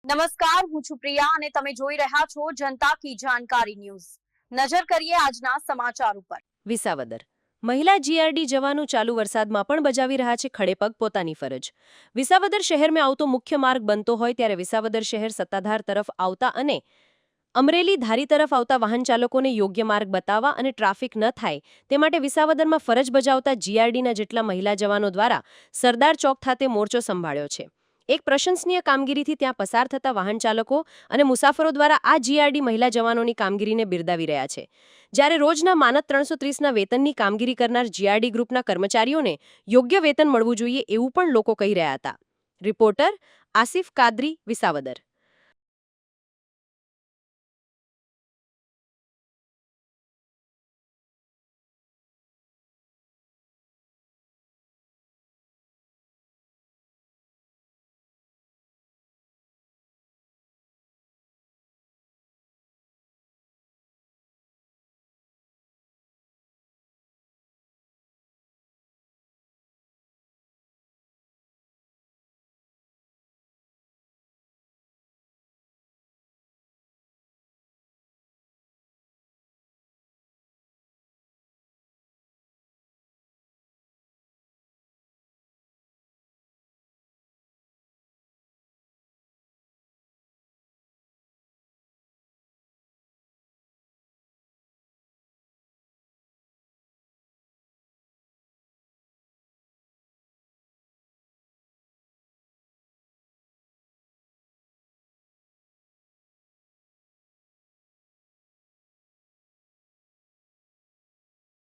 નમસ્કાર, હું છું પ્રિયા અને તમે જોઈ રહ્યા છો જનતા કી જાણકારી ન્યૂઝ। નજર કરીએ આજના સમાચાર ઉપર। વિસાવદર મહિલા જીઆરડી જવાનો ચાલુ વરસાદમાં પણ બજાવી રહ્યા છે ખડેપગ પોતાની ફરજ। વિસાવદર શહેરમાં આવતો મુખ્ય માર્ગ બનતો હોય ત્યારે વિસાવદર શહેર સત્તાધાર તરફ આવતા અને અમરેલી ધારી તરફ આવતા વાહન ચાલકોને યોગ્ય માર્ગ બતાવવા અને ટ્રાફિક ન થાય તે માટે વિસાવદરમાં ફરજ બજાવતા જીઆરડીના જેટલા મહિલા જવાનો દ્વારા સરદાર ચોક ખાતે મોરચો સંભાળ્યો છે। એક પ્રશંસનીય કામગીરીથી ત્યાં પસાર થતા વાહન ચાલકો અને મુસાફરો દ્વારા આ જીઆરડી મહિલા જવાનોની કામગીરીને બિરદાવી રહ્યા છે। જ્યારે રોજના માનદ 330ના વેતનની કામગીરી કરનાર જીઆરડી ગ્રુપના કર્મચારીઓને યોગ્ય વેતન મળવું જોઈએ એવું પણ લોકો કહી રહ્યા હતા। રિપોર્ટર આસિફ કાદરી, વિસાવદર।